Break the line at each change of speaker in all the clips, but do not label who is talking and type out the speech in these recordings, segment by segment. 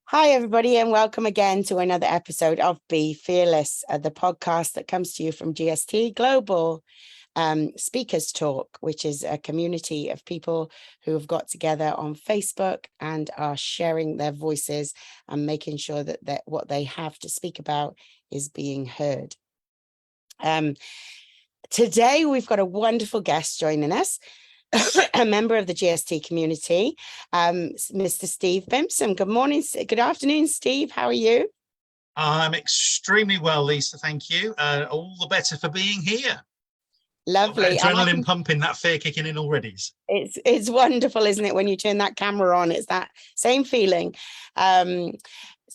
Hi, everybody, and welcome again to another episode of Be Fearless, the podcast that comes to you from G.S.T. Global Speakers Talk, which is a community of people who have got together on Facebook and are sharing their voices and making sure that what they have to speak about is being heard. Today, we've got a wonderful guest joining us. A member of the G.S.T. community, Mr. Steve Bimpson. Good morning, good afternoon, Steve. How are you?
I'm extremely well, Lisa. Thank you. All the better for being here.
Lovely.
Adrenaline pumping, that fear kicking in already.
It's wonderful, isn't it? When you turn that camera on, it's that same feeling.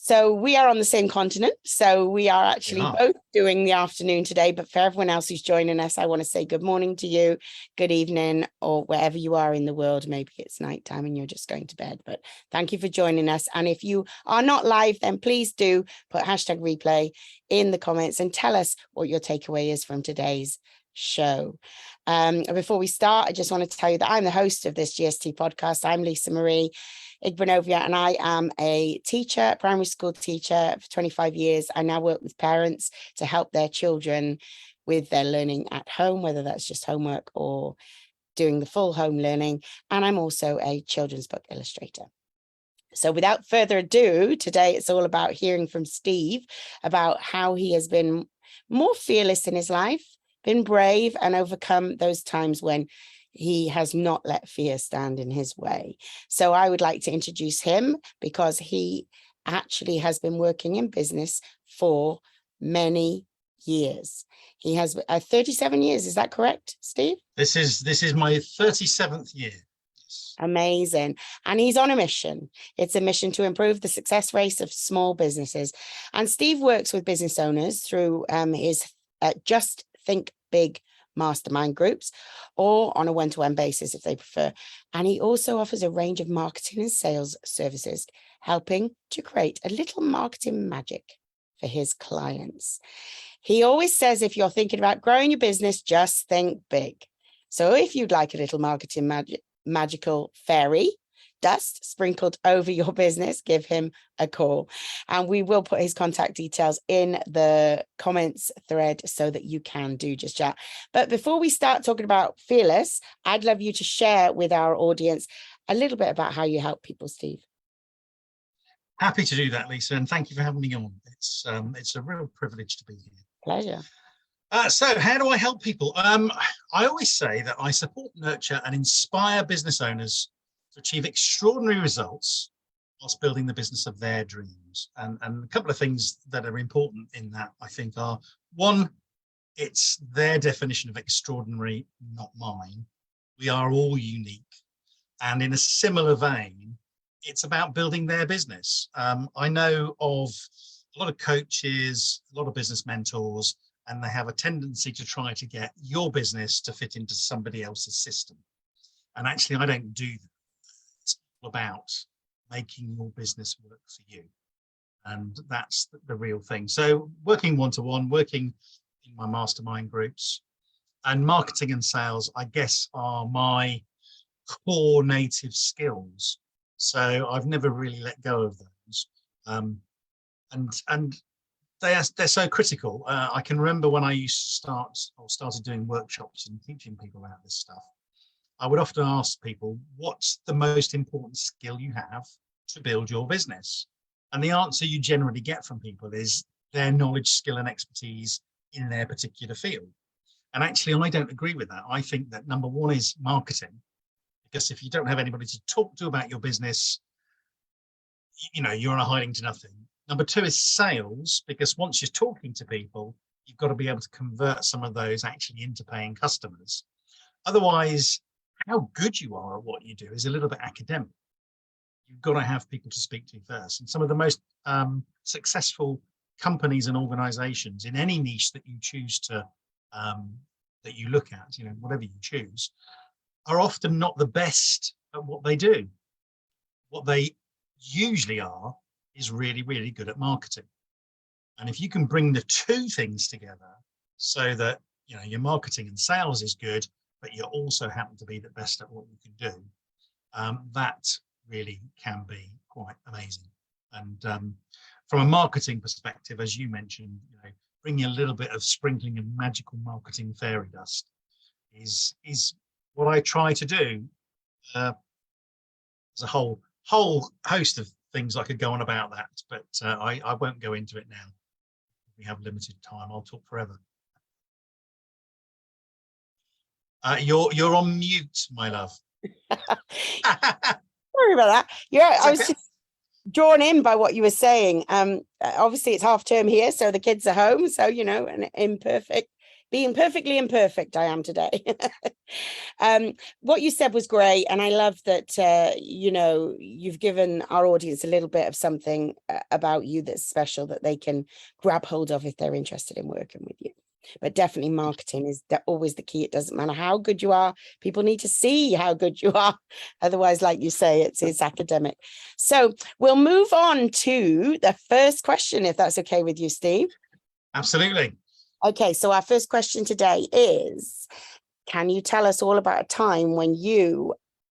So we are on the same continent. So we are actually both doing the afternoon today. But for everyone else who's joining us, I want to say good morning to you, good evening, or wherever you are in the world. Maybe it's nighttime and you're just going to bed. But thank you for joining us. And if you are not live, then please do put #replay in the comments and tell us what your takeaway is from today's show. Before we start, I just want to tell you that I'm the host of this GST podcast. I'm Lisa Marie Igbenovia, and I am a teacher, primary school teacher for 25 years. I now work with parents to help their children with their learning at home, whether that's just homework or doing the full home learning. And I'm also a children's book illustrator. So without further ado, today it's all about hearing from Steve about how he has been more fearless in his life, been brave, and overcome those times when he has not let fear stand in his way. So I would like to introduce him because he actually has been working in business for many years. He has 37 years. Is that correct, Steve?
This is my 37th year.
Amazing. And he's on a mission. It's a mission to improve the success rate of small businesses. And Steve works with business owners through his Just Think Big mastermind groups, or on a one-to-one basis if they prefer. And he also offers a range of marketing and sales services, helping to create a little marketing magic for his clients. He always says, if you're thinking about growing your business, just think big. So if you'd like a little marketing magical fairy dust sprinkled over your business, give him a call, and we will put his contact details in the comments thread so that you can do just that. But before we start talking about fearless, I'd love you to share with our audience a little bit about how you help people, Steve.
Happy to do that, Lisa, and thank you for having me on. It's a real privilege to be here.
Pleasure.
So how do I help people? I always say that I support, nurture, and inspire business owners to achieve extraordinary results whilst building the business of their dreams. And a couple of things that are important in that, I think, are, one, it's their definition of extraordinary, not mine. We are all unique. And in a similar vein, it's about building their business. I know of a lot of coaches, a lot of business mentors, and they have a tendency to try to get your business to fit into somebody else's system. And actually, I don't do that. It's all about making your business work for you. And that's the real thing. So working one-to-one, working in my mastermind groups, and marketing and sales, I guess, are my core native skills. So I've never really let go of those. And they're so critical. I can remember when I used to started doing workshops and teaching people about this stuff. I would often ask people, what's the most important skill you have to build your business? And the answer you generally get from people is their knowledge, skill, and expertise in their particular field. And actually, I don't agree with that. I think that number one is marketing, because if you don't have anybody to talk to about your business, you're on a hiding to nothing. Number two is sales, because once you're talking to people, you've got to be able to convert some of those actually into paying customers. Otherwise, how good you are at what you do is a little bit academic. You've got to have people to speak to first. And some of the most successful companies and organizations in any niche that you choose to, that you look at, whatever you choose, are often not the best at what they do. What they usually are is really, really good at marketing. And if you can bring the two things together so that, your marketing and sales is good, but you also happen to be the best at what you can do, that really can be quite amazing. And from a marketing perspective, as you mentioned, bringing a little bit of sprinkling of magical marketing fairy dust is what I try to do. There's a whole host of things I could go on about that, but I won't go into it now. We have limited time. I'll talk forever. You're on mute, my love.
Sorry about that. Yeah, I was just drawn in by what you were saying. Obviously it's half term here, so the kids are home. So, being perfectly imperfect, I am today. What you said was great. And I love that, you've given our audience a little bit of something about you that's special that they can grab hold of if they're interested in working with you. But definitely marketing is always the key. It doesn't matter how good you are. People need to see how good you are. Otherwise, like you say, it's academic. So we'll move on to the first question, if that's okay with you, Steve.
Absolutely.
Okay, so our first question today is, can you tell us all about a time when you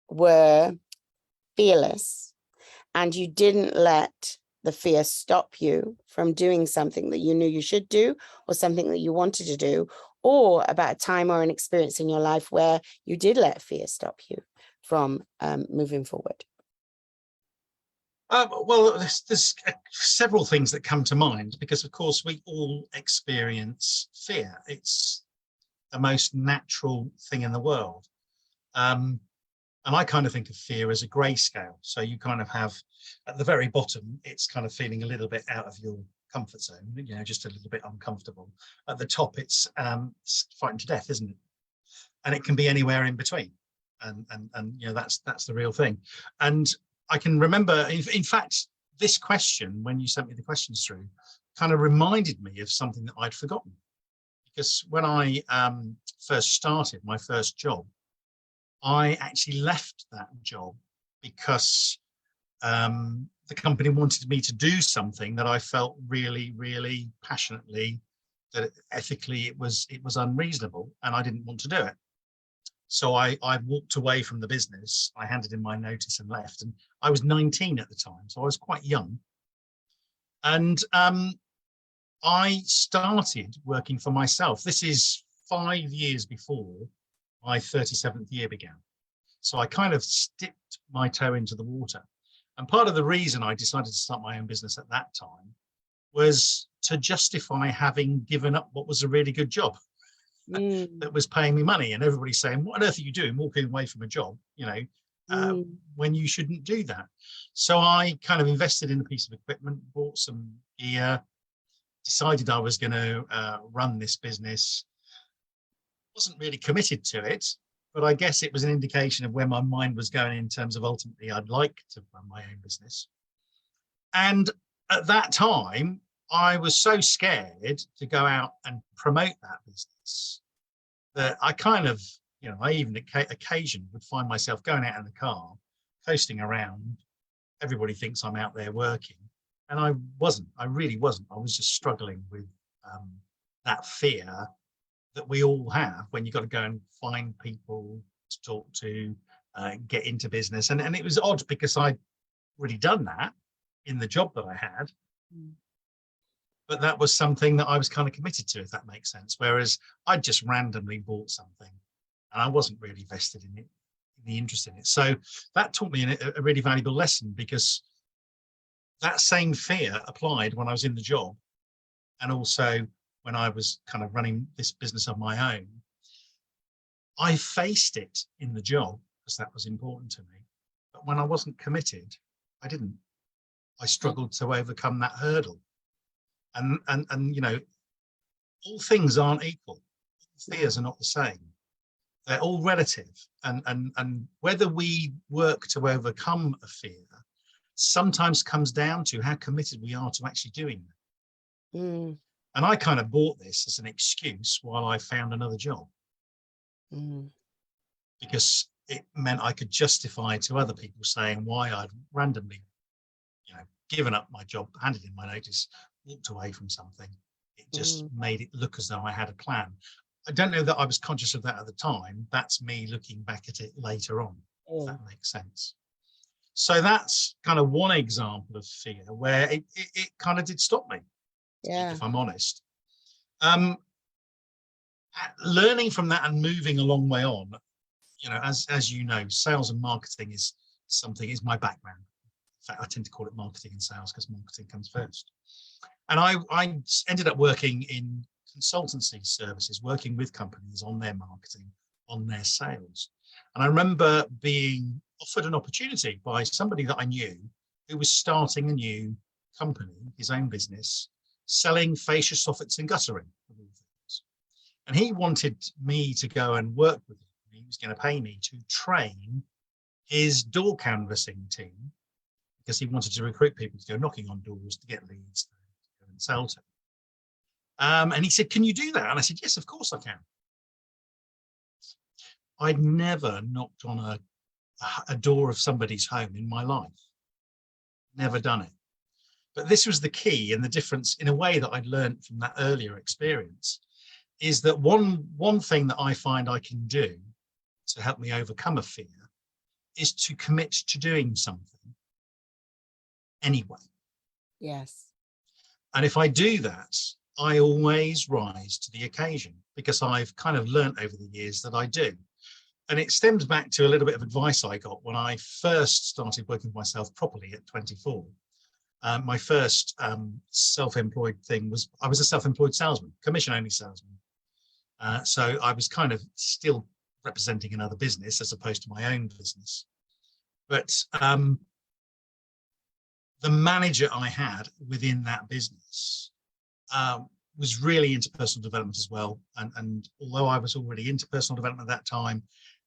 were fearless and you didn't let the fear stop you from doing something that you knew you should do or something that you wanted to do, or about a time or an experience in your life where you did let fear stop you from moving forward?
Well, there's several things that come to mind because, of course, we all experience fear. It's the most natural thing in the world. And I kind of think of fear as a grayscale. So you kind of have at the very bottom, it's kind of feeling a little bit out of your comfort zone, just a little bit uncomfortable. At the top, it's frightened to death, isn't it? And it can be anywhere in between. And that's the real thing. And I can remember, in fact, this question, when you sent me the questions through, kind of reminded me of something that I'd forgotten. Because when I first started my first job, I actually left that job because the company wanted me to do something that I felt really, really passionately that ethically it was unreasonable, and I didn't want to do it. So I walked away from the business. I handed in my notice and left, and I was 19 at the time, so I was quite young. And I started working for myself. This is 5 years before my 37th year began. So I kind of dipped my toe into the water. And part of the reason I decided to start my own business at that time was to justify having given up what was a really good job that was paying me money. And everybody's saying, what on earth are you doing walking away from a job, when you shouldn't do that? So I kind of invested in a piece of equipment, bought some gear, decided I was going to run this business. Wasn't really committed to it, but I guess it was an indication of where my mind was going in terms of ultimately I'd like to run my own business. And at that time, I was so scared to go out and promote that business that I kind of, I even occasionally would find myself going out in the car, coasting around. Everybody thinks I'm out there working. And I wasn't. I really wasn't. I was just struggling with that fear that we all have when you've got to go and find people to talk to, get into business. And it was odd because I'd already done that in the job that I had. But that was something that I was kind of committed to, if that makes sense. Whereas I just randomly bought something and I wasn't really vested in it, in the interest in it. So that taught me a really valuable lesson, because that same fear applied when I was in the job and also when I was kind of running this business of my own. I faced it in the job because that was important to me. But when I wasn't committed, I didn't. I struggled to overcome that hurdle. And all things aren't equal. Fears are not the same. They're all relative. And whether we work to overcome a fear sometimes comes down to how committed we are to actually doing that. And I kind of bought this as an excuse while I found another job, because it meant I could justify to other people saying why I'd randomly, given up my job, handed in my notice, walked away from something. It just made it look as though I had a plan. I don't know that I was conscious of that at the time. That's me looking back at it later on, if that makes sense. So that's kind of one example of fear where it kind of did stop me,
Yeah.
if I'm honest. Learning from that and moving a long way on, you know, as you know, sales and marketing is my background. In fact, I tend to call it marketing and sales because marketing comes first. And I ended up working in consultancy services, working with companies on their marketing, on their sales. And I remember being offered an opportunity by somebody that I knew who was starting a new company, his own business, selling fascia soffits and guttering. And he wanted me to go and work with him. He was going to pay me to train his door canvassing team because he wanted to recruit people to go knocking on doors to get leads to go and sell to. And he said, "Can you do that?" And I said, "Yes, of course I can." I'd never knocked on a door of somebody's home in my life. Never done it. But this was the key, and the difference in a way that I'd learned from that earlier experience is that one thing that I find I can do to help me overcome a fear is to commit to doing something anyway.
Yes.
And if I do that, I always rise to the occasion because I've kind of learned over the years that I do. And it stems back to a little bit of advice I got when I first started working for myself properly at 24. My first self-employed thing was I was a self-employed salesman, commission-only salesman. So I was kind of still representing another business as opposed to my own business. But the manager I had within that business was really into personal development as well. And although I was already into personal development at that time,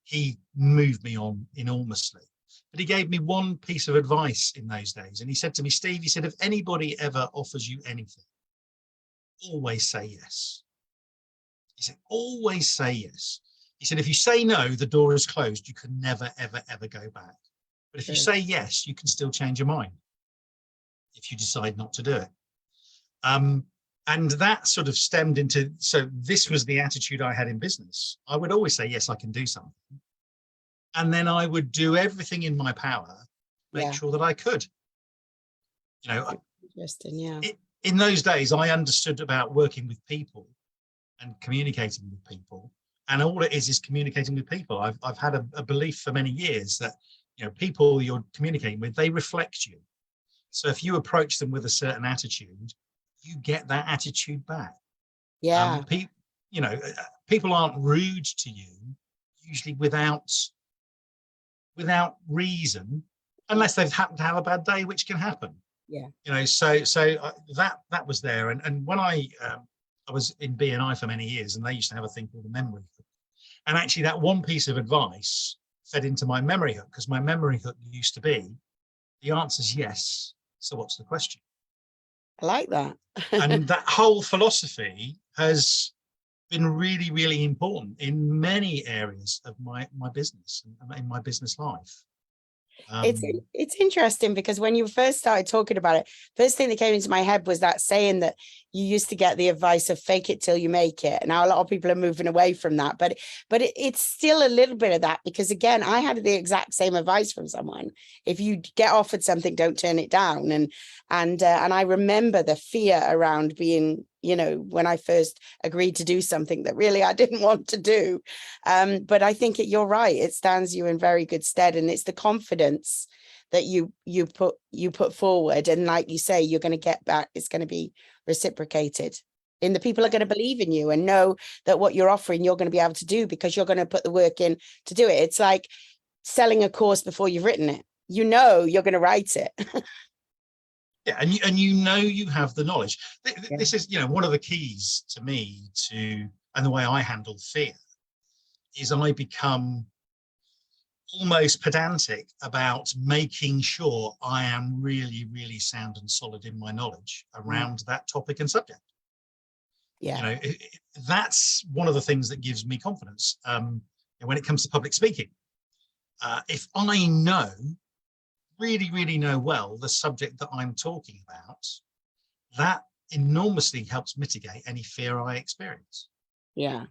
he moved me on enormously. But he gave me one piece of advice in those days. And he said to me, "Steve," he said, "if anybody ever offers you anything, always say yes." He said, "Always say yes." He said, "If you say no, the door is closed. You can never, ever, ever go back. But if you say yes, you can still change your mind if you decide not to do it." And that sort of stemmed into, so this was the attitude I had in business. I would always say, yes, I can do something. And then I would do everything in my power to make sure that I could. You know,
interesting, yeah.
In those days, I understood about working with people and communicating with people. And all it is communicating with people. I've had a belief for many years that, you know, people you're communicating with, they reflect you. So if you approach them with a certain attitude, you get that attitude back.
Yeah.
You know, people aren't rude to you usually without reason, unless they've happened to have a bad day, which can happen.
Yeah.
You know, so that was there. And when I was in BNI for many years, and they used to have a thing called a memory hook. And actually that one piece of advice fed into my memory hook, because my memory hook used to be, the answer's yes. So what's the question?
I like that.
And that whole philosophy has been really, really important in many areas of my business and in my business life.
It's interesting because when you first started talking about it, first thing that came into my head was that saying that you used to get the advice of fake it till you make it. Now a lot of people are moving away from that, but it's still a little bit of that, because again, I had the exact same advice from someone. If you get offered something, don't turn it down. And I remember the fear around being, you know, when I first agreed to do something that really I didn't want to do. But I think you're right. It stands you in very good stead. And it's the confidence that you put forward. And like you say, you're going to get back. It's going to be reciprocated. And the people are going to believe in you and know that what you're offering, you're going to be able to do because you're going to put the work in to do it. It's like selling a course before you've written it. You know, you're going to write it.
Yeah, and you know you have the knowledge. This is, you know, one of the keys to me and the way I handle fear is I become almost pedantic about making sure I am really, really sound and solid in my knowledge around that topic and subject.
Yeah,
you know, that's one of the things that gives me confidence when it comes to public speaking. If I know really know well the subject that I'm talking about, that enormously helps mitigate any fear I experience.
Yeah.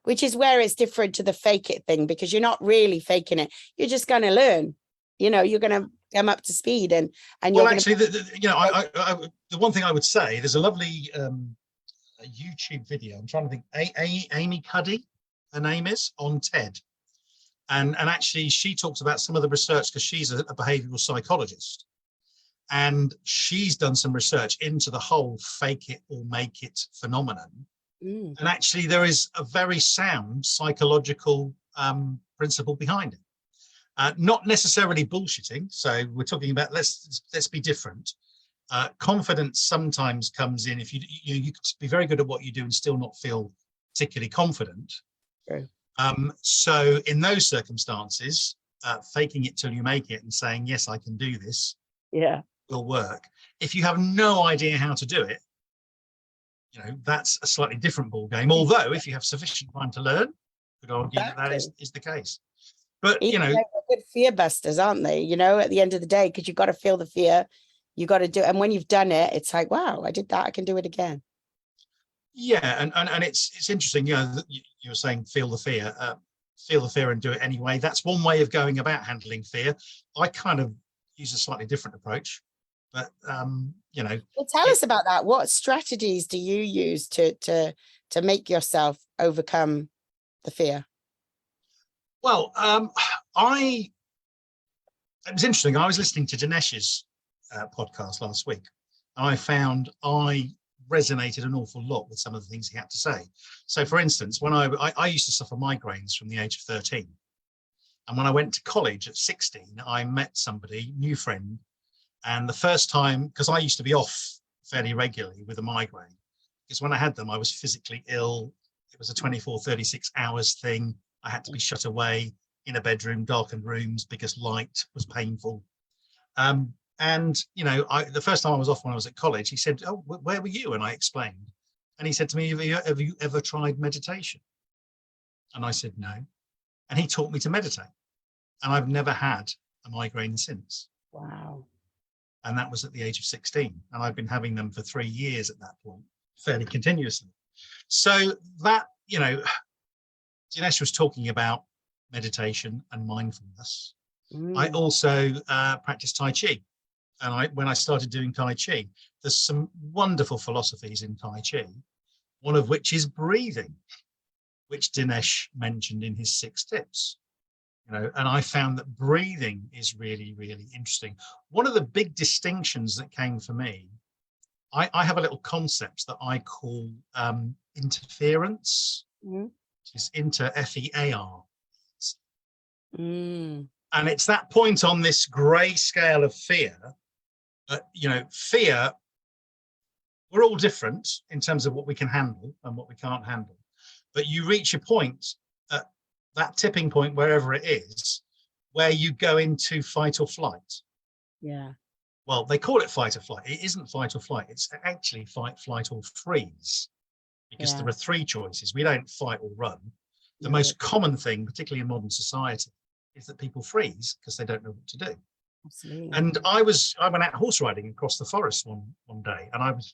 Which is where it's different to the fake it thing, because you're not really faking it. You're just going to learn. you're going to come up to speed and
Well,
you're
actually, the one thing I would say, there's a lovely a YouTube video. I'm trying to think. Amy Cuddy, her name is, on TED, and actually she talks about some of the research because she's a behavioural psychologist, and she's done some research into the whole fake it or make it phenomenon. And actually, there is a very sound psychological principle behind it. Not necessarily bullshitting. So we're talking about let's be different. Confidence sometimes comes in if you could be very good at what you do and still not feel particularly confident.
Okay.
So in those circumstances, faking it till you make it and saying, yes, I can do this, will work. If you have no idea how to do it, that's a slightly different ball game. Although if you have sufficient time to learn, could argue that is the case. But
they're good fear busters, aren't they? At the end of the day, because you've got to feel the fear, you got to do it. And when you've done it, it's like, wow, I did that, I can do it again.
Yeah, and it's interesting. You were saying feel the fear and do it anyway. That's one way of going about handling fear. I kind of use a slightly different approach, but
Well, tell us about that. What strategies do you use to make yourself overcome the fear?
Well, it was interesting. I was listening to Dinesh's podcast last week. I found I resonated an awful lot with some of the things he had to say. So, for instance, when I used to suffer migraines from the age of 13. And when I went to college at 16, I met somebody, new friend. And the first time, because I used to be off fairly regularly with a migraine, because when I had them, I was physically ill. It was a 24, 36 hours thing. I had to be shut away in a bedroom, darkened rooms, because light was painful. And the first time I was off when I was at college, he said, "Oh, where were you?" And I explained. And he said to me, have you ever tried meditation? And I said, no. And he taught me to meditate. And I've never had a migraine since.
Wow.
And that was at the age of 16. And I've been having them for 3 years at that point, fairly continuously. So that, Dinesh was talking about meditation and mindfulness. I also practice Tai Chi. And when I started doing Tai Chi, there's some wonderful philosophies in Tai Chi, one of which is breathing, which Dinesh mentioned in his 6 tips. And I found that breathing is really, really interesting. One of the big distinctions that came for me, I have a little concept that I call interference, which is F-E-A-R. And it's that point on this grey scale of fear. Fear, we're all different in terms of what we can handle and what we can't handle. But you reach a point, that tipping point, wherever it is, where you go into fight or flight.
Yeah.
Well, they call it fight or flight. It isn't fight or flight. It's actually fight, flight, or freeze, because there are 3 choices. We don't fight or run. The most common thing, particularly in modern society, is that people freeze because they don't know what to do.
Absolutely.
And I went out horse riding across the forest one day, and I was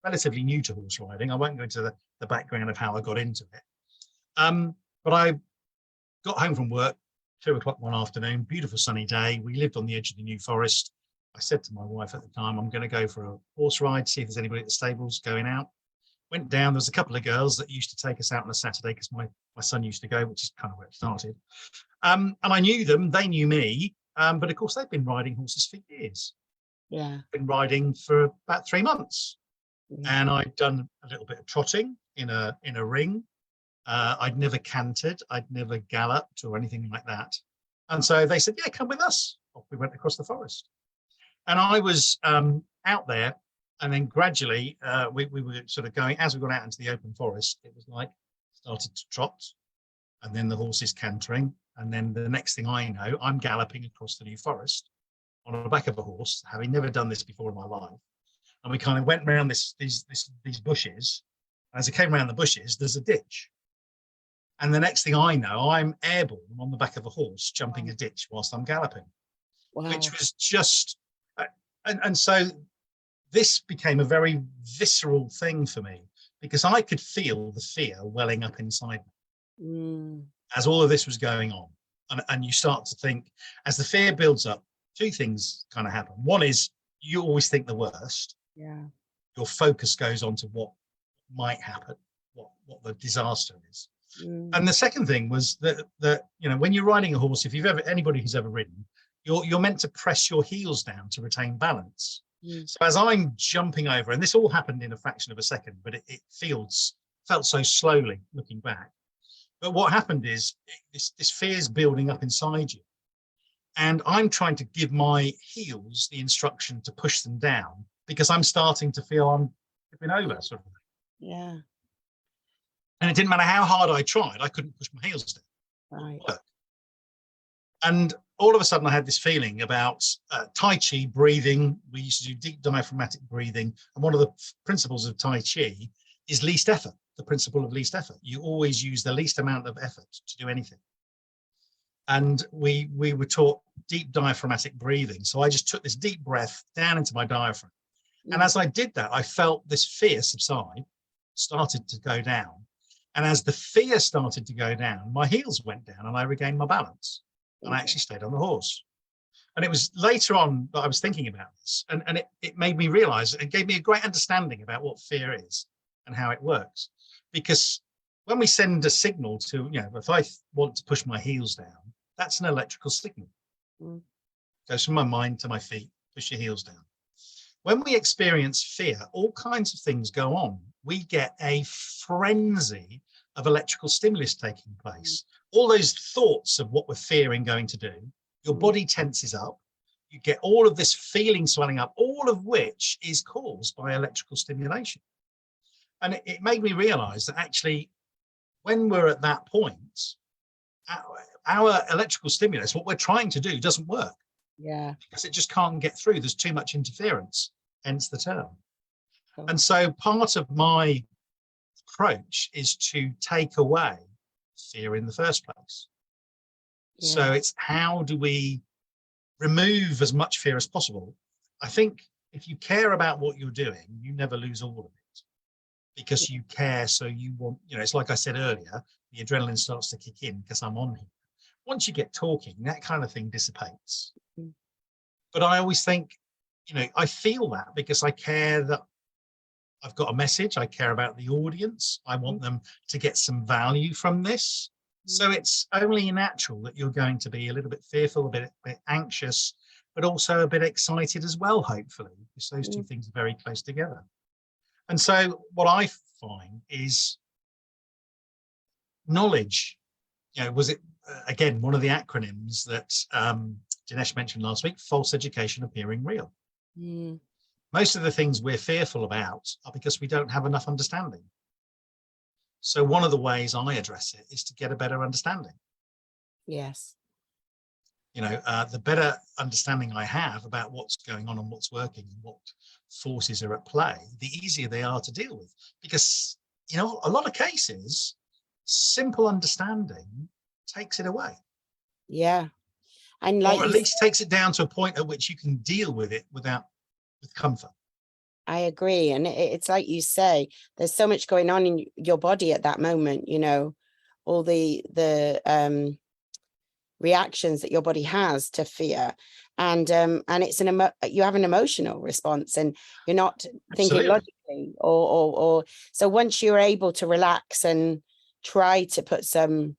relatively new to horse riding. I won't go into the background of how I got into it. But I got home from work, 2 o'clock one afternoon, beautiful sunny day. We lived on the edge of the New Forest. I said to my wife at the time, I'm going to go for a horse ride, see if there's anybody at the stables going out. Went down, there was a couple of girls that used to take us out on a Saturday because my son used to go, which is kind of where it started. And I knew them, they knew me. But of course, they've been riding horses for years.
Yeah.
Been riding for about 3 months. And I'd done a little bit of trotting in a ring. I'd never cantered, I'd never galloped or anything like that. And so they said, yeah, come with us. Off we went across the forest. And I was out there, and then gradually we were sort of going, as we got out into the open forest, it was like started to trot, and then the horses cantering. And then the next thing I know, I'm galloping across the New Forest on the back of a horse, having never done this before in my life. And we kind of went around these bushes. As I came around the bushes, there's a ditch. And the next thing I know, I'm airborne on the back of a horse, jumping a ditch whilst I'm galloping, which was just, and so this became a very visceral thing for me, because I could feel the fear welling up inside me as all of this was going on. and you start to think, as the fear builds up, two things kind of happen. One is you always think the worst.
Yeah.
Your focus goes on to what might happen, what the disaster is. And the second thing was that you know, when you're riding a horse, if you've ever, anybody who's ever ridden, you're meant to press your heels down to retain balance. So as I'm jumping over, and this all happened in a fraction of a second, but it felt so slowly looking back. But what happened is this fear is building up inside you, and I'm trying to give my heels the instruction to push them down because I'm starting to feel I'm tipping over, sort of.
Yeah.
And it didn't matter how hard I tried, I couldn't push my heels down.
Right.
And all of a sudden I had this feeling about Tai Chi breathing. We used to do deep diaphragmatic breathing. And one of the principles of Tai Chi is least effort, the principle of least effort. You always use the least amount of effort to do anything. And we were taught deep diaphragmatic breathing. So I just took this deep breath down into my diaphragm. And as I did that, I felt this fear subside, started to go down. And as the fear started to go down, my heels went down and I regained my balance. And I actually stayed on the horse. And it was later on that I was thinking about this, and it made me realize, it gave me a great understanding about what fear is and how it works. Because when we send a signal to, you know, if I want to push my heels down, that's an electrical signal. Goes from my mind to my feet, push your heels down. When we experience fear, all kinds of things go on. We get a frenzy of electrical stimulus taking place. All those thoughts of what we're fearing going to do, your body tenses up, you get all of this feeling swelling up, all of which is caused by electrical stimulation. And it made me realize that actually, when we're at that point, our electrical stimulus, what we're trying to do, doesn't work.
Yeah.
Because it just can't get through. There's too much interference, hence the term. And so part of my approach is to take away fear in the first place. So it's, how do we remove as much fear as possible? I think if you care about what you're doing, you never lose all of it because you care. So you want, you know, it's like I said earlier, the adrenaline starts to kick in because I'm on here. Once you get talking, that kind of thing dissipates. But I always think, you know, I feel that because I care that I've got a message. I care about the audience. I want them to get some value from this. So it's only natural that you're going to be a little bit fearful, a bit anxious, but also a bit excited as well, hopefully, because those two things are very close together. And so what I find is knowledge. You know, was it, again, one of the acronyms that Dinesh mentioned last week, false education appearing real. Most of the things we're fearful about are because we don't have enough understanding. So one of the ways I address it is to get a better understanding.
Yes.
You know, the better understanding I have about what's going on and what's working and what forces are at play, the easier they are to deal with. Because, you know, a lot of cases, simple understanding takes it away.
Yeah. And like,
or at least takes it down to a point at which you can deal with it with comfort.
I agree. And it's like you say, there's so much going on in your body at that moment, you know, all the reactions that your body has to fear. And it's you have an emotional response and you're not thinking logically or so once you're able to relax and try to put some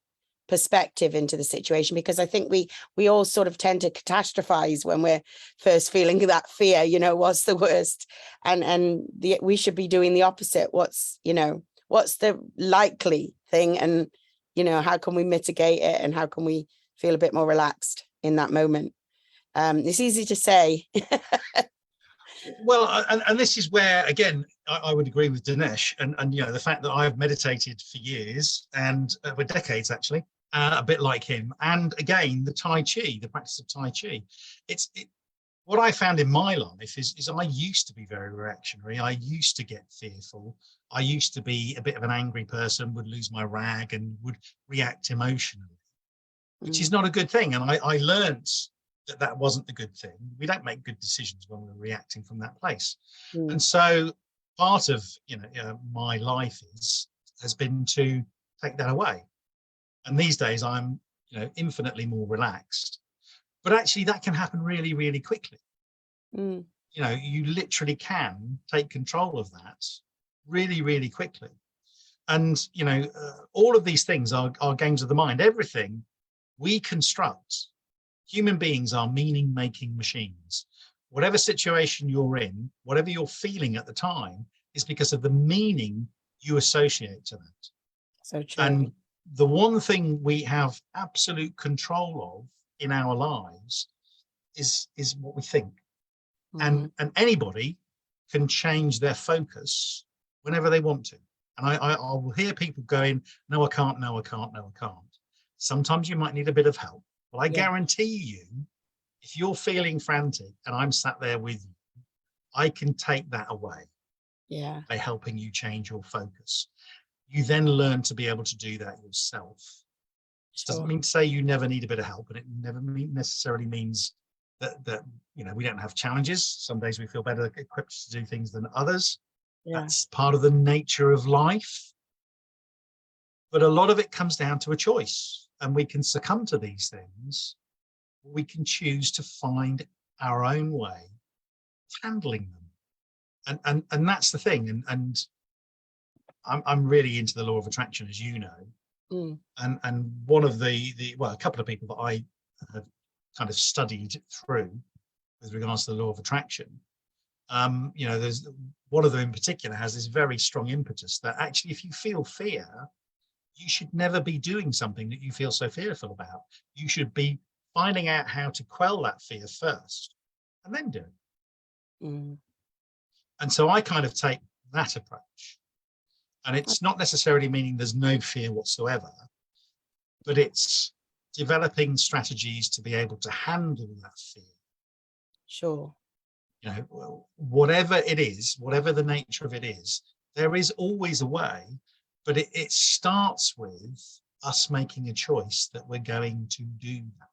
perspective into the situation, because I think we all sort of tend to catastrophize when we're first feeling that fear, you know, what's the worst, and we should be doing the opposite. What's the likely thing, and you know, how can we mitigate it, and how can we feel a bit more relaxed in that moment? It's easy to say.
Well, and this is where, again, I would agree with Dinesh, and you know, the fact that I've meditated for years and for decades, actually, a bit like him. And again, the Tai Chi, the practice of Tai Chi, what I found in my life is I used to be very reactionary. I used to get fearful. I used to be a bit of an angry person, would lose my rag and would react emotionally, which is not a good thing. And I learned that wasn't the good thing. We don't make good decisions when we're reacting from that place. And so part of, you know, my life has been to take that away. And these days I'm infinitely more relaxed. But actually that can happen really, really quickly. You literally can take control of that really, really quickly. And, all of these things are games of the mind. Everything we construct, human beings are meaning-making machines. Whatever situation you're in, whatever you're feeling at the time, is because of the meaning you associate to that.
So true.
And the one thing we have absolute control of in our lives is what we think. And anybody can change their focus whenever they want to. And I will hear people going, no, I can't, no, I can't, no, I can't. Sometimes you might need a bit of help. But I guarantee you, if you're feeling frantic and I'm sat there with you, I can take that away by helping you change your focus. You then learn to be able to do that yourself. It doesn't mean to say you never need a bit of help, and it never necessarily means that we don't have challenges. Some days we feel better equipped to do things than others. That's part of the nature of life. But a lot of it comes down to a choice, and we can succumb to these things. We can choose to find our own way of handling them. And that's the thing. And I'm really into the law of attraction, as you know. And one of a couple of people that I have kind of studied through with regards to the law of attraction, there's one of them in particular has this very strong impetus that actually, if you feel fear, you should never be doing something that you feel so fearful about. You should be finding out how to quell that fear first and then do it. And so I kind of take that approach. And it's not necessarily meaning there's no fear whatsoever, but it's developing strategies to be able to handle that fear.
Sure.
Whatever it is, whatever the nature of it is, there is always a way, but it starts with us making a choice that we're going to do that.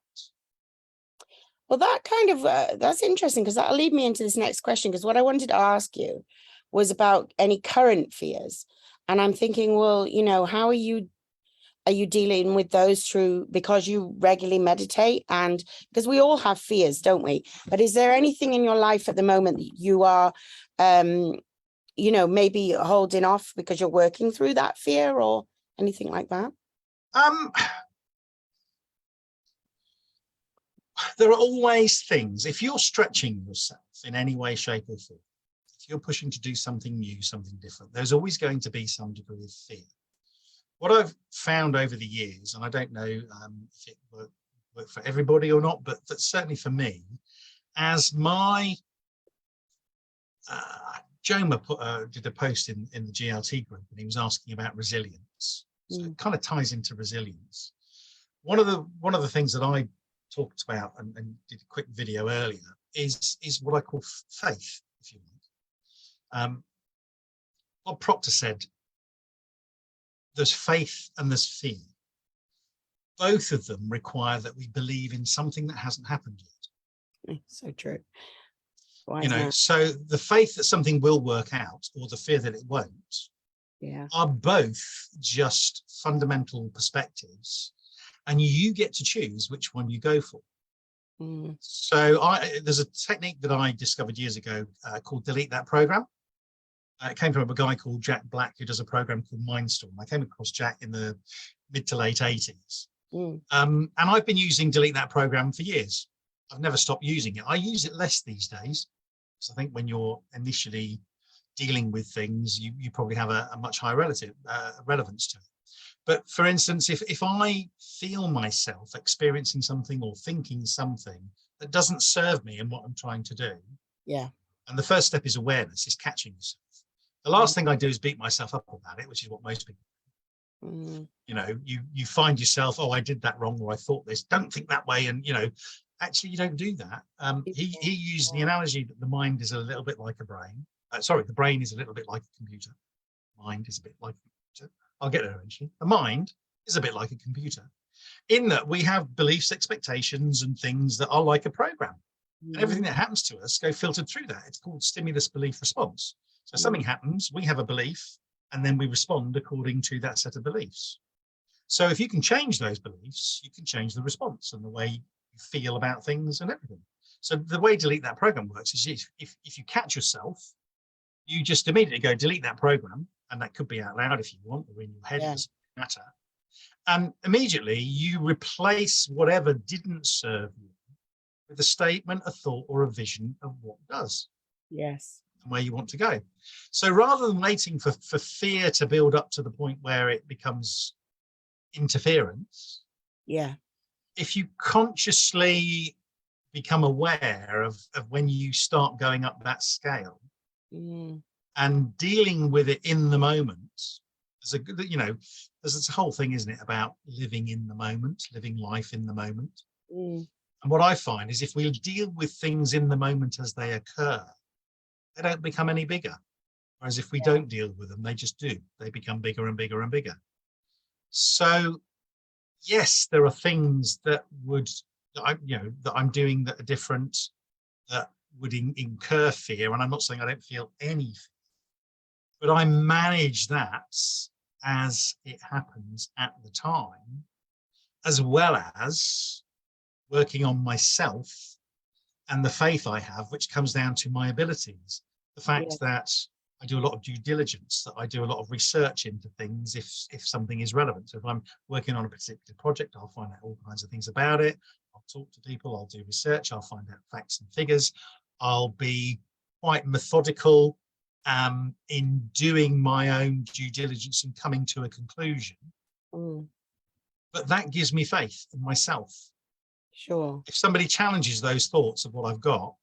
Well, that kind of, that's interesting, because that'll lead me into this next question, because what I wanted to ask you was about any current fears. And I'm thinking, well, how are you dealing with those because you regularly meditate? And because we all have fears, don't we? But is there anything in your life at the moment that you are, maybe holding off because you're working through that fear or anything like that?
There are always things. If you're stretching yourself in any way, shape or form, if you're pushing to do something new, something different, there's always going to be some degree of fear. What I've found over the years, and I don't know if it worked for everybody or not, but certainly for me, as my Joma did a post in the G.S.T group, and he was asking about resilience. So it kind of ties into resilience. One of the things that I talked about and did a quick video earlier is what I call faith, if you like. Bob Proctor said, there's faith and there's fear. Both of them require that we believe in something that hasn't happened yet.
So true.
So the faith that something will work out or the fear that it won't are both just fundamental perspectives, and you get to choose which one you go for. So there's a technique that I discovered years ago called Delete That Program. It came from a guy called Jack Black, who does a program called Mindstorm. I came across Jack in the mid to late 80s. And I've been using Delete That Program for years. I've never stopped using it. I use it less these days, because I think when you're initially dealing with things, you probably have a much higher relevance to it. But for instance, if I feel myself experiencing something or thinking something that doesn't serve me in what I'm trying to do, and the first step is awareness, is catching yourself. The last thing I do is beat myself up about it, which is what most people do. You find yourself, oh, I did that wrong, or I thought this. Don't think that way, and actually you don't do that. He used the analogy that the mind is a little bit like a brain. The brain is a little bit like a computer. Mind is a bit like a computer. I'll get there eventually. The mind is a bit like a computer, in that we have beliefs, expectations, and things that are like a program. And everything that happens to us go filtered through that. It's called stimulus belief response. So something happens, we have a belief, and then we respond according to that set of beliefs. So if you can change those beliefs, you can change the response and the way you feel about things and everything. So the way delete that program works is if you catch yourself, you just immediately go delete that program, and that could be out loud if you want, or in your head, it doesn't matter. And immediately you replace whatever didn't serve you with a statement, a thought, or a vision of what does.
Yes.
And where you want to go. So rather than waiting for fear to build up to the point where it becomes interference, if you consciously become aware of when you start going up that scale and dealing with it in the moment, there's a, you know, there's this whole thing, isn't it, about living in the moment, living life in the moment. And what I find is if we deal with things in the moment as they occur, they don't become any bigger. Whereas if we don't deal with them, they just do. They become bigger and bigger and bigger. So yes, there are things that would, that I'm doing that are different, that would incur fear. And I'm not saying I don't feel any fear, but I manage that as it happens at the time, as well as working on myself and the faith I have, which comes down to my abilities. The fact that I do a lot of due diligence, that I do a lot of research into things if something is relevant. So if I'm working on a particular project, I'll find out all kinds of things about it. I'll talk to people, I'll do research, I'll find out facts and figures. I'll be quite methodical in doing my own due diligence and coming to a conclusion. But that gives me faith in myself.
Sure.
If somebody challenges those thoughts of what I've got,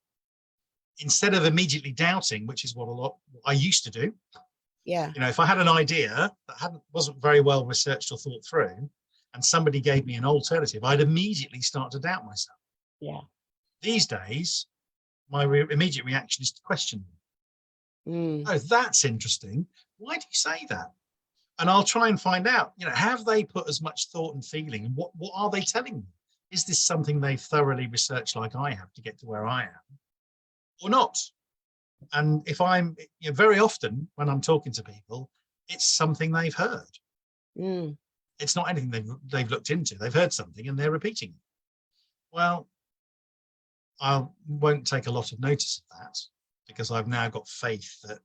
instead of immediately doubting, which is what I used to do. You know, if I had an idea that wasn't very well researched or thought through, and somebody gave me an alternative, I'd immediately start to doubt myself. These days, my immediate reaction is to question them. Oh, that's interesting. Why do you say that? And I'll try and find out, have they put as much thought and feeling, and what are they telling me? Is this something they've thoroughly researched like I have to get to where I am, or not? And if I'm, very often when I'm talking to people, it's something they've heard. It's not anything they've looked into. They've heard something and they're repeating it. Well, I won't take a lot of notice of that, because I've now got faith that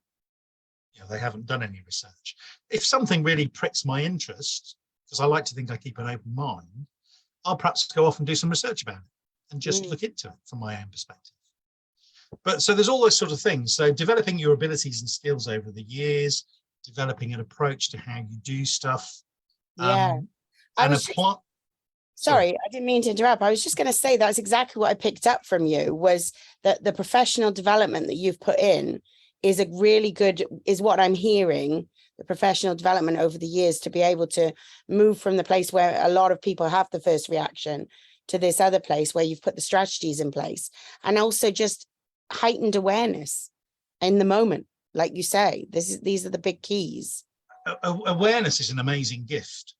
they haven't done any research. If something really pricks my interest, because I like to think I keep an open mind, I'll perhaps go off and do some research about it and just look into it from my own perspective. But so there's all those sort of things. So developing your abilities and skills over the years, developing an approach to how you do stuff.
Sorry, I didn't mean to interrupt. I was just going to say that's exactly what I picked up from you, was that the professional development that you've put in is a really good, is what I'm hearing, the professional development over the years, to be able to move from the place where a lot of people have the first reaction to this other place where you've put the strategies in place, and also just heightened awareness in the moment. Like you say, these are the big keys.
Awareness is an amazing gift.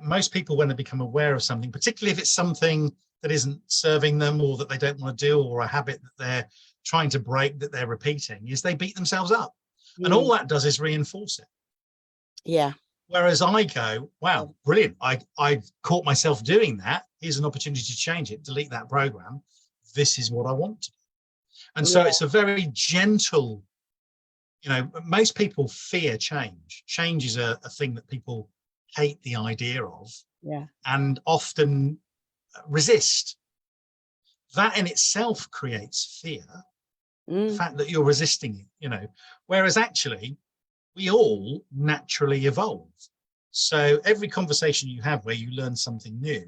Most people, when they become aware of something, particularly if it's something that isn't serving them or that they don't want to do, or a habit that they're trying to break that they're repeating, is they beat themselves up. And all that does is reinforce it. Whereas I go, wow, brilliant. I caught myself doing that. Here's an opportunity to change it, delete that program. This is what I want to do. And so it's a very gentle, most people fear change. Change is a thing that people hate the idea of, and often resist. That in itself creates fear, the fact that you're resisting it, whereas actually we all naturally evolve. So every conversation you have where you learn something new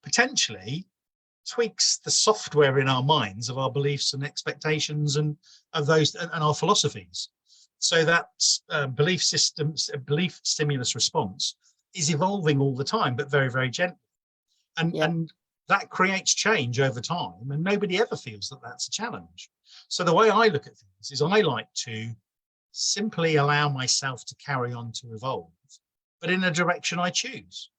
potentially tweaks the software in our minds of our beliefs and expectations and of those and our philosophies. So that belief stimulus response is evolving all the time, but very, very gently. And that creates change over time, and nobody ever feels that that's a challenge. So the way I look at things is I like to simply allow myself to carry on to evolve, but in a direction I choose.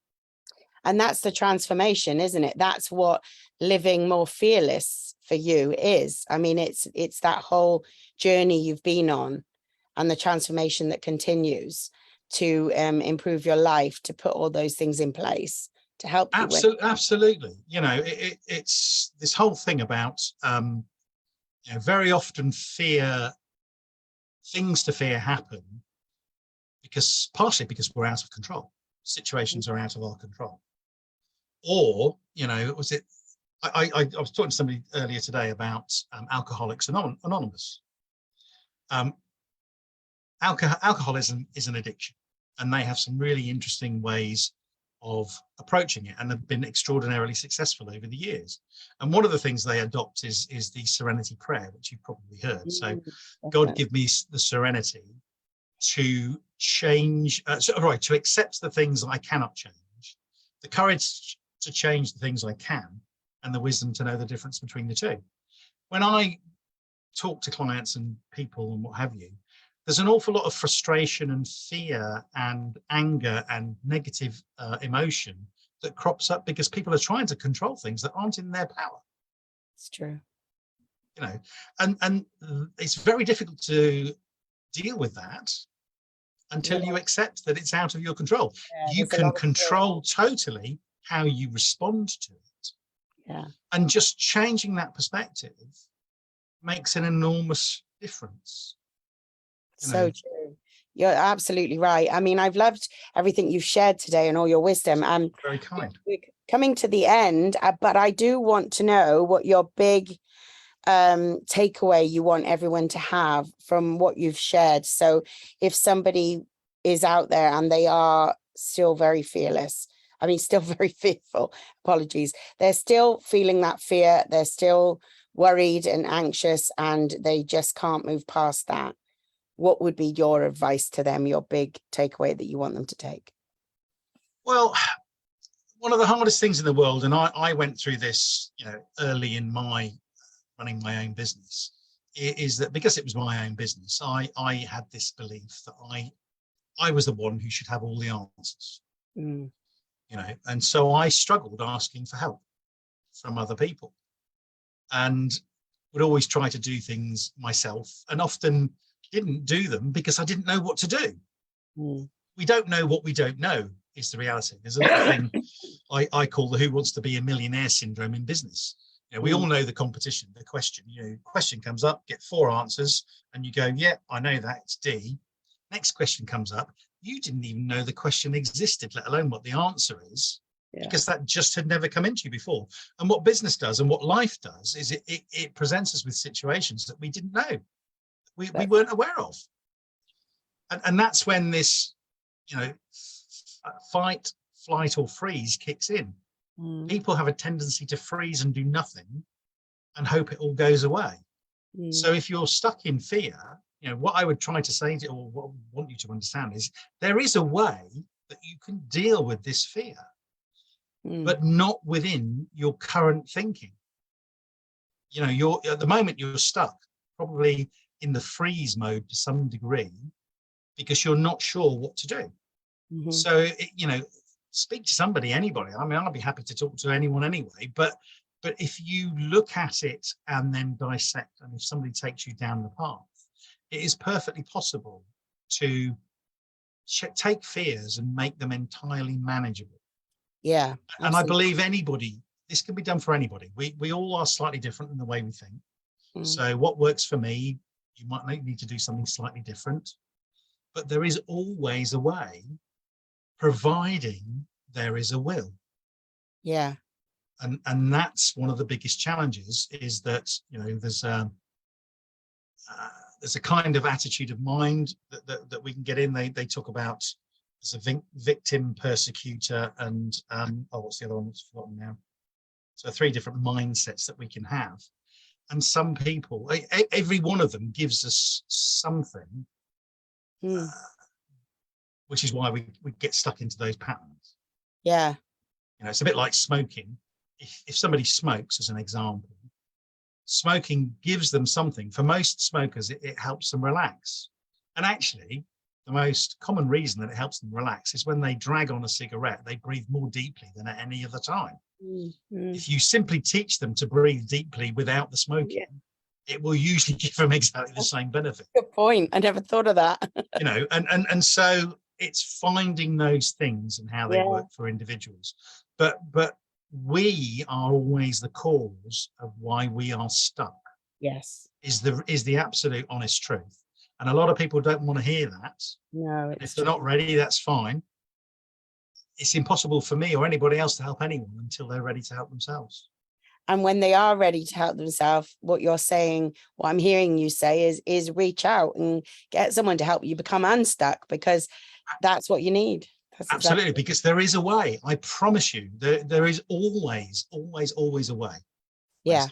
And that's the transformation, isn't it? That's what living more fearless for you is. I mean, it's that whole journey you've been on and the transformation that continues. to improve your life, to put all those things in place to help you.
Absolutely. You know, it's this whole thing about, you know, very often things to fear happen partially because we're out of control. Situations are out of our control. Or, you know, I was talking to somebody earlier today about Alcoholics Anonymous. Alcoholism is an addiction, and they have some really interesting ways of approaching it, and have been extraordinarily successful over the years. And one of the things they adopt is the serenity prayer, which you've probably heard. So, God, give me the serenity to change, to accept the things I cannot change, the courage to change the things I can, and the wisdom to know the difference between the two. When I talk to clients and people and what have you, there's an awful lot of frustration and fear and anger and negative emotion that crops up because people are trying to control things that aren't in their power.
It's true.
You know, and it's very difficult to deal with that until you accept that it's out of your control. You can control totally how you respond to it.
Yeah.
And just changing that perspective makes an enormous difference.
So true. You're absolutely right. I mean, I've loved everything you've shared today and all your wisdom.
Very kind.
We're coming to the end, but I do want to know what your big takeaway you want everyone to have from what you've shared. So if somebody is out there and they are still very fearless, I mean, still very fearful, apologies, they're still feeling that fear, they're still worried and anxious, and they just can't move past that, what would be your advice to them, your big takeaway that you want them to take?
Well, one of the hardest things in the world, and I went through this, you know, early in my running my own business, is that because it was my own business, I had this belief that I was the one who should have all the answers. You know, and so I struggled asking for help from other people, and would always try to do things myself, and often didn't do them because I didn't know what to do. We don't know what we don't know is the reality. There's a little thing I call the "Who Wants to Be a Millionaire" syndrome in business. You know, we all know the competition, the question. You know, question comes up, get 4 answers, and you go, "Yeah, I know that, it's D." Next question comes up, you didn't even know the question existed, let alone what the answer is, because that just had never come into you before. And what business does and what life does is it presents us with situations that we didn't know, we weren't aware of. And that's when this, you know, fight, flight or freeze kicks in. People have a tendency to freeze and do nothing and hope it all goes away. So if you're stuck in fear, you know, what I would try to say to, or what I want you to understand is there is a way that you can deal with this fear, but not within your current thinking. You know, at the moment you're stuck probably in the freeze mode to some degree because you're not sure what to do. So, you know, speak to somebody, anybody. I mean, I'll be happy to talk to anyone anyway, but if you look at it and then dissect, and if somebody takes you down the path, it is perfectly possible to take fears and make them entirely manageable. Yeah. Absolutely. And I believe this can be done for anybody. We all are slightly different in the way we think. So what works for me, you might need to do something slightly different, but there is always a way, providing there is a will. Yeah. And that's one of the biggest challenges, is that, you know, there's a kind of attitude of mind that we can get in. They talk about as a victim, persecutor, and what's the other one? It's forgotten now. So 3 different mindsets that we can have. And some people, every one of them gives us something, which is why we get stuck into those patterns. Yeah. You know, it's a bit like smoking. If somebody smokes, as an example, smoking gives them something. For most smokers, it helps them relax. And actually, the most common reason that it helps them relax is when they drag on a cigarette, they breathe more deeply than at any other time. If you simply teach them to breathe deeply without the smoking, it will usually give them exactly the same benefit. Good point. I never thought of that. You know, and so it's finding those things and how they
Yeah.
work for individuals. But we are always the cause of why we are stuck.
Yes.
Is the absolute honest truth. And a lot of people don't want to hear that.
No,
if they're not ready, that's fine. It's impossible for me or anybody else to help anyone until they're ready to help themselves.
And when they are ready to help themselves, what you're saying, what I'm hearing you say is reach out and get someone to help you become unstuck, because that's what you need. That's
Absolutely,
exactly.
because there is a way. I promise you, there is always a way.
Yeah.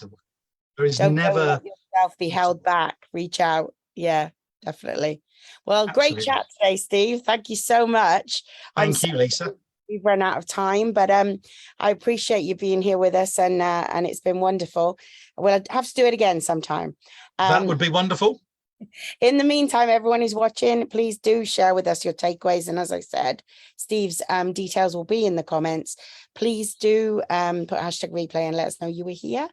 There is
Don't
never.
let yourself be held back. Reach out. Yeah, definitely. Well,
Absolutely.
great chat today, Steve. Thank you so much.
Thank you, Lisa.
We've run out of time, but I appreciate you being here with us, and it's been wonderful. We'll have to do it again sometime.
That would be wonderful.
In the meantime, everyone who's watching, please do share with us your takeaways. And as I said, Steve's details will be in the comments. Please do put #replay and let us know you were here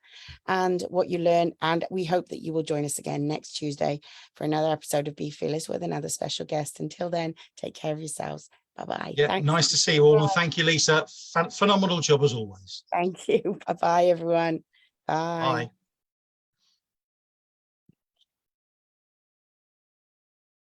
and what you learned. And we hope that you will join us again next Tuesday for another episode of Be Fearless with another special guest. Until then, take care of yourselves. Bye-bye.
Yeah,
Thanks.
nice to see you all. And thank you, Lisa. Phenomenal job as always.
Thank you. Bye-bye, everyone. Bye.
Bye.